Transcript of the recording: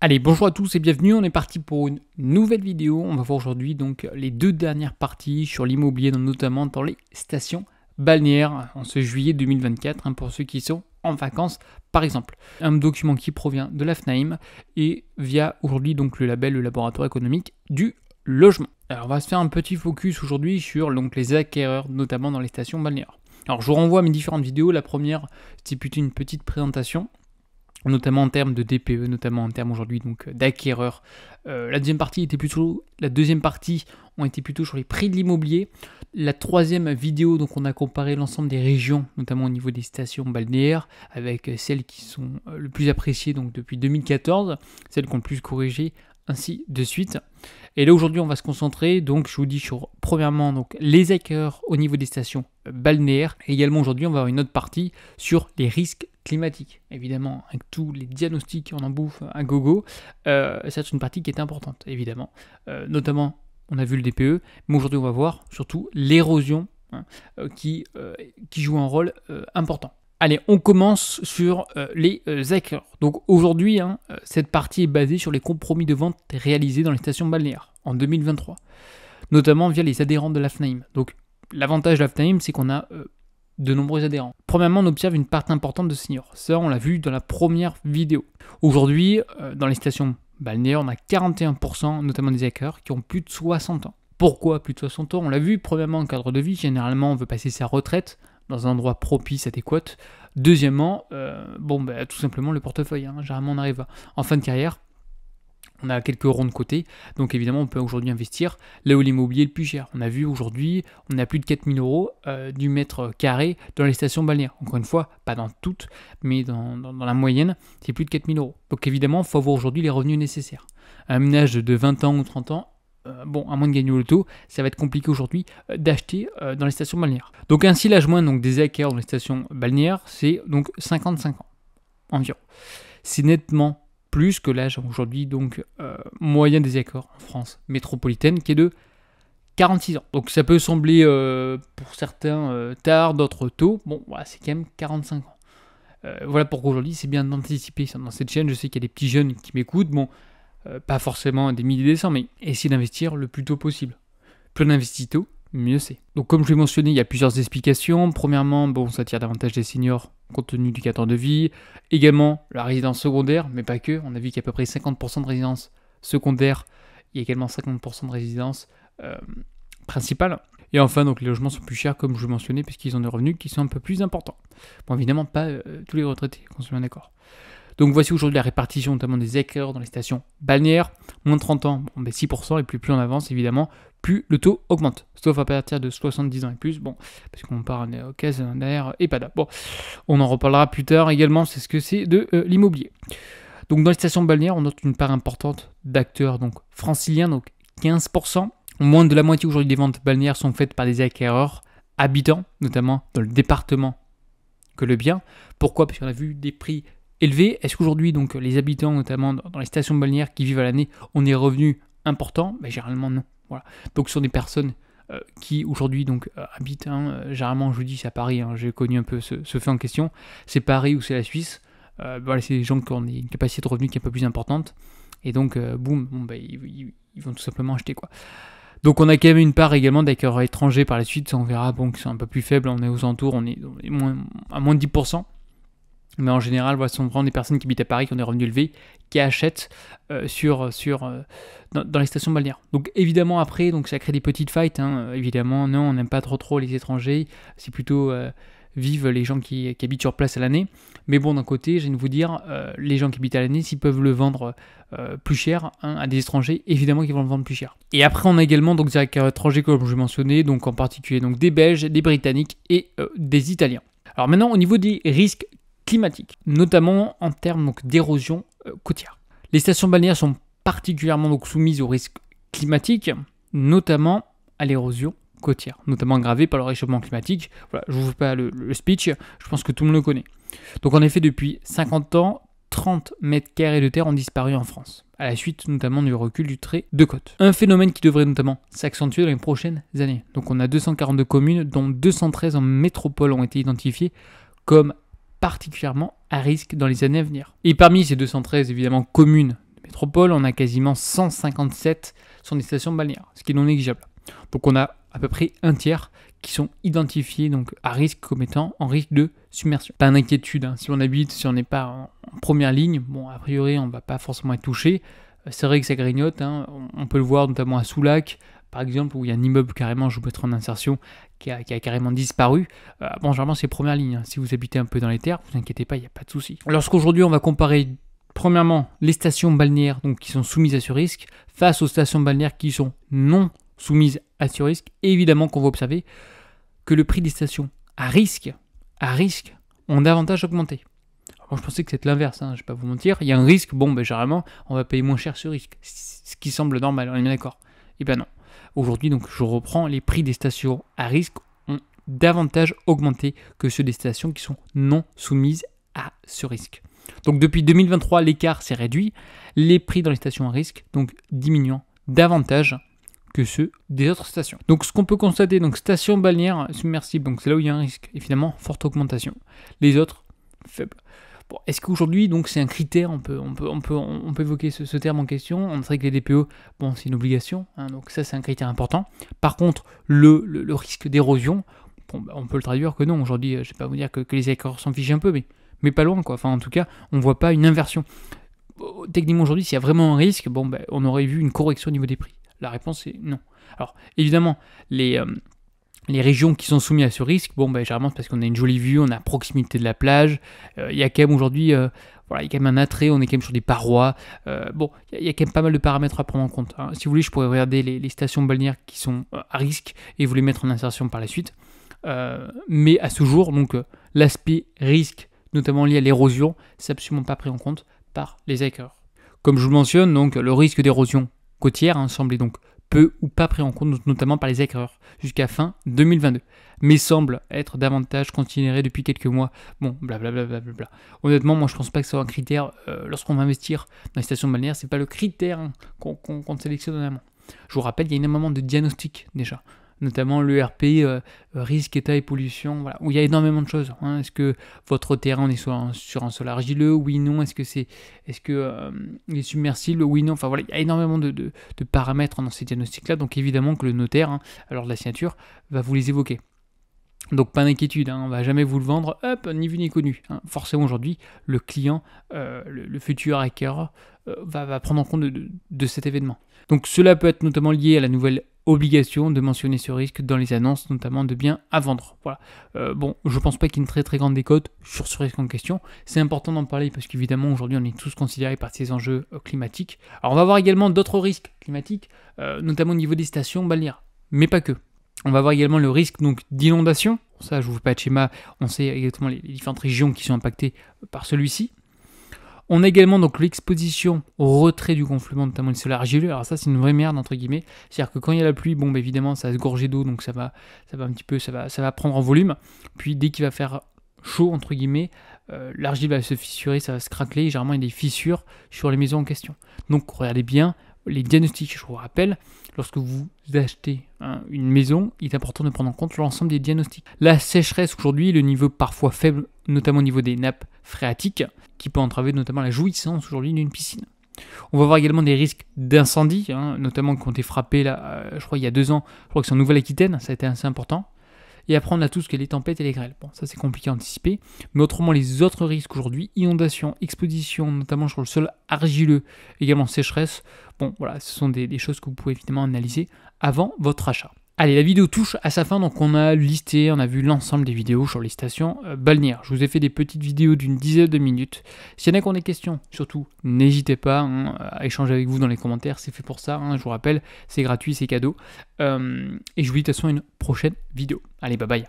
Allez, bonjour à tous et bienvenue, on est parti pour une nouvelle vidéo. On va voir aujourd'hui donc les deux dernières parties sur l'immobilier, notamment dans les stations balnéaires en ce juillet 2024, pour ceux qui sont en vacances par exemple. Un document qui provient de la FNAIM et via aujourd'hui donc le label, le laboratoire économique du logement. Alors on va se faire un petit focus aujourd'hui sur donc, les acquéreurs, notamment dans les stations balnéaires. Alors je vous renvoie à mes différentes vidéos, la première c'était plutôt une petite présentation, notamment en termes de DPE, notamment en termes aujourd'hui donc d'acquéreurs. La deuxième partie ont été plutôt sur les prix de l'immobilier. La troisième vidéo, donc on a comparé l'ensemble des régions, notamment au niveau des stations balnéaires, avec celles qui sont le plus appréciées donc depuis 2014, celles qui ont le plus corrigé, ainsi de suite. Et là aujourd'hui on va se concentrer, donc je vous dis sur premièrement donc les acquéreurs au niveau des stations balnéaires, et également aujourd'hui on va avoir une autre partie sur les risques climatiques. Évidemment, avec tous les diagnostics on en bouffe à gogo, c'est une partie qui est importante évidemment, notamment on a vu le DPE, mais aujourd'hui on va voir surtout l'érosion qui joue un rôle important. Allez, on commence sur les acquéreurs. Donc aujourd'hui, cette partie est basée sur les compromis de vente réalisés dans les stations balnéaires en 2023, notamment via les adhérents de la FNAIM. Donc l'avantage de la FNAIM, c'est qu'on a de nombreux adhérents. Premièrement, on observe une part importante de seniors. Ça, on l'a vu dans la première vidéo. Aujourd'hui, dans les stations balnéaires, on a 41%, notamment des acquéreurs, qui ont plus de 60 ans. Pourquoi plus de 60 ans? On l'a vu, premièrement, en cadre de vie, généralement, on veut passer sa retraite dans un endroit propice, adéquat. Deuxièmement, tout simplement le portefeuille. Généralement, on arrive en fin de carrière, on a quelques ronds de côté, donc évidemment, on peut aujourd'hui investir là où l'immobilier est le plus cher. On a vu aujourd'hui, on a plus de 4000 euros du mètre carré dans les stations balnéaires. Encore une fois, pas dans toutes, mais dans la moyenne, c'est plus de 4000 euros. Donc évidemment, il faut avoir aujourd'hui les revenus nécessaires. Un ménage de 20 ans ou 30 ans, à moins de gagner au loto, ça va être compliqué aujourd'hui d'acheter dans les stations balnéaires. Donc ainsi, l'âge moyen donc, des acquéreurs dans les stations balnéaires, c'est donc 55 ans environ. C'est nettement plus que l'âge aujourd'hui donc moyen des acquéreurs en France métropolitaine qui est de 46 ans. Donc ça peut sembler pour certains tard, d'autres tôt. Bon, voilà, c'est quand même 45 ans. Voilà pourquoi aujourd'hui c'est bien d'anticiper ça. Dans cette chaîne, je sais qu'il y a des petits jeunes qui m'écoutent. Bon, pas forcément des milliers de cents, mais essayer d'investir le plus tôt possible. Plus on investit tôt, mieux c'est. Donc comme je l'ai mentionné, il y a plusieurs explications. Premièrement, ça attire davantage des seniors compte tenu du cadre de vie. Également, la résidence secondaire, mais pas que. On a vu qu'il y a à peu près 50% de résidence secondaire. Il y a également 50% de résidence principale. Et enfin, donc les logements sont plus chers, comme je le mentionnais, puisqu'ils ont des revenus qui sont un peu plus importants. Bon, évidemment, pas tous les retraités, qu'on soit bien d'accord. Donc voici aujourd'hui la répartition notamment des acquéreurs dans les stations balnéaires. Moins de 30 ans, 6%, et plus on avance évidemment, plus le taux augmente. Sauf à partir de 70 ans et plus, parce qu'on part en occasion derrière EHPAD. Bon, on en reparlera plus tard également, c'est ce que c'est de l'immobilier. Donc dans les stations balnéaires, on note une part importante d'acteurs donc franciliens, donc 15%. Moins de la moitié aujourd'hui des ventes balnéaires sont faites par des acquéreurs habitants, notamment dans le département que le bien. Pourquoi? Parce qu'on a vu des prix élevé. Est-ce qu'aujourd'hui, donc, les habitants, notamment dans les stations balnéaires qui vivent à l'année, ont des revenus importants? Généralement, non. Voilà. Donc, ce sont des personnes qui, aujourd'hui, donc, habitent. Généralement, je vous dis, c'est à Paris. J'ai connu un peu ce fait en question. C'est Paris ou c'est la Suisse. C'est des gens qui ont une capacité de revenus qui est un peu plus importante. Et donc, ils vont tout simplement acheter, quoi. Donc, on a quand même une part également d'acquéreurs étrangers par la suite. Ça, on verra, qui sont un peu plus faibles. On est aux alentours, on est à moins de 10%. Mais en général, ce sont vraiment des personnes qui habitent à Paris, qui ont des revenus élevés, qui achètent dans les stations balnéaires. Donc évidemment, après, ça crée des petites fights. Évidemment, non, on n'aime pas trop les étrangers. C'est plutôt vivent les gens qui habitent sur place à l'année. Mais bon, d'un côté, je viens de vous dire, les gens qui habitent à l'année, s'ils peuvent le vendre plus cher à des étrangers, évidemment qu'ils vont le vendre plus cher. Et après, on a également donc, des acquéreurs étrangers, comme je mentionnais, donc en particulier donc, des Belges, des Britanniques et des Italiens. Alors maintenant, au niveau des risques climatique, notamment en termes d'érosion côtière. Les stations balnéaires sont particulièrement soumises aux risques climatiques, notamment à l'érosion côtière, notamment aggravée par le réchauffement climatique. Voilà, je ne vous fais pas le speech, je pense que tout le monde le connaît. Donc en effet, depuis 50 ans, 30 mètres carrés de terre ont disparu en France, à la suite notamment du recul du trait de côte. Un phénomène qui devrait notamment s'accentuer dans les prochaines années. Donc on a 242 communes, dont 213 en métropole ont été identifiées comme particulièrement à risque dans les années à venir. Et parmi ces 213 évidemment communes métropole, on a quasiment 157 sur des stations balnéaires, ce qui est non négligeable. Donc on a à peu près un tiers qui sont identifiés donc à risque comme étant en risque de submersion. Pas d'inquiétude, hein. Si on n'est pas en première ligne, bon a priori on va pas forcément être touché. C'est vrai que ça grignote, hein. On peut le voir notamment à Soulac, par exemple, où il y a un immeuble carrément, je vous mettrai en insertion, qui a carrément disparu. Bon, généralement c'est première ligne, hein. Si vous habitez un peu dans les terres, vous inquiétez pas, il n'y a pas de souci. Lorsqu'aujourd'hui on va comparer premièrement les stations balnéaires donc, qui sont soumises à ce risque face aux stations balnéaires qui sont non soumises à ce risque, et évidemment qu'on va observer que le prix des stations à risque ont davantage augmenté. Alors, moi je pensais que c'était l'inverse, hein, je ne vais pas vous mentir, il y a un risque, bon ben généralement on va payer moins cher ce risque, ce qui semble normal, on est bien d'accord. Et ben non. Aujourd'hui donc je reprends, les prix des stations à risque ont davantage augmenté que ceux des stations qui sont non soumises à ce risque. Donc depuis 2023 l'écart s'est réduit, les prix dans les stations à risque donc diminuant davantage que ceux des autres stations. Donc ce qu'on peut constater, donc station balnéaire submersible, donc c'est là où il y a un risque, et finalement forte augmentation. Les autres, faibles. Bon, est-ce qu'aujourd'hui donc c'est un critère, on peut évoquer ce terme en question. On sait que les DPE, bon c'est une obligation, hein, donc ça c'est un critère important. Par contre le risque d'érosion, bon, bah, on peut le traduire que non. Aujourd'hui, je ne vais pas vous dire que les accords s'en fichent un peu, mais pas loin quoi. Enfin en tout cas, on ne voit pas une inversion. Techniquement aujourd'hui, s'il y a vraiment un risque, bon, bah, on aurait vu une correction au niveau des prix. La réponse est non. Alors, évidemment, les régions qui sont soumises à ce risque, bon, ben, généralement, c'est parce qu'on a une jolie vue, on a proximité de la plage. Il y a quand même aujourd'hui, voilà, il y a quand même un attrait, on est quand même sur des parois. Bon, il y a quand même pas mal de paramètres à prendre en compte, hein. Si vous voulez, je pourrais regarder les stations balnéaires qui sont à risque et vous les mettre en insertion par la suite. Mais à ce jour, donc, l'aspect risque, notamment lié à l'érosion, c'est absolument pas pris en compte par les acquéreurs. Comme je vous le mentionne, donc, le risque d'érosion côtière, hein, semblait donc peu ou pas pris en compte, notamment par les acquéreurs, jusqu'à fin 2022, mais semble être davantage considéré depuis quelques mois. Bon, blablabla. Honnêtement, moi je pense pas que ce soit un critère, lorsqu'on va investir dans les stations balnéaires, c'est pas le critère, hein, qu'on sélectionne en amont. Je vous rappelle, il y a énormément de diagnostics déjà, notamment l'ERP, risque, état et pollution, voilà, où il y a énormément de choses, hein. Est-ce que votre terrain est sur un sol argileux? Oui, non. Est-ce que il est submersible? Oui, non. Enfin voilà, il y a énormément de paramètres dans ces diagnostics-là, donc évidemment que le notaire, hein, lors de la signature, va vous les évoquer. Donc pas d'inquiétude, hein, on ne va jamais vous le vendre, hop, ni vu ni connu, hein. Forcément aujourd'hui, le client, le futur acquéreur, va prendre en compte de cet événement. Donc cela peut être notamment lié à la nouvelle obligation de mentionner ce risque dans les annonces, notamment de biens à vendre. Voilà. Bon, je pense pas qu'il y ait une très très grande décote sur ce risque en question. C'est important d'en parler parce qu'évidemment aujourd'hui on est tous considérés par ces enjeux climatiques. Alors on va voir également d'autres risques climatiques, notamment au niveau des stations balnéaires, mais pas que. On va voir également le risque donc d'inondation. Ça, je vous fais pas de schéma, on sait exactement les différentes régions qui sont impactées par celui-ci. On a également donc l'exposition au retrait du gonflement, notamment les sols argileux. Alors ça, c'est une vraie merde entre guillemets. C'est-à-dire que quand il y a la pluie, bon, bah, évidemment, ça va se gorger d'eau, donc ça va un petit peu, ça va prendre en volume. Puis dès qu'il va faire chaud entre guillemets, l'argile va se fissurer, ça va se craqueler. Et généralement, il y a des fissures sur les maisons en question. Donc regardez bien les diagnostics. Je vous rappelle, lorsque vous achetez une maison, il est important de prendre en compte l'ensemble des diagnostics. La sécheresse aujourd'hui, le niveau parfois faible, notamment au niveau des nappes phréatiques, qui peut entraver notamment la jouissance aujourd'hui d'une piscine. On va voir également des risques d'incendie, hein, notamment qui ont été frappés là, je crois il y a 2 ans, je crois que c'est en Nouvelle-Aquitaine, ça a été assez important. Et après on a tout ce qui est les tempêtes et les grêles. Bon, ça c'est compliqué à anticiper, mais autrement les autres risques aujourd'hui, inondation, exposition, notamment sur le sol argileux, également sécheresse, bon voilà, ce sont des choses que vous pouvez évidemment analyser avant votre achat. Allez, la vidéo touche à sa fin, donc on a listé, on a vu l'ensemble des vidéos sur les stations balnéaires. Je vous ai fait des petites vidéos d'une dizaine de minutes. S'il y en a qui ont des questions, surtout, n'hésitez pas à échanger avec vous dans les commentaires, c'est fait pour ça, hein, je vous rappelle, c'est gratuit, c'est cadeau. Et je vous dis de toute façon à une prochaine vidéo. Allez, bye bye.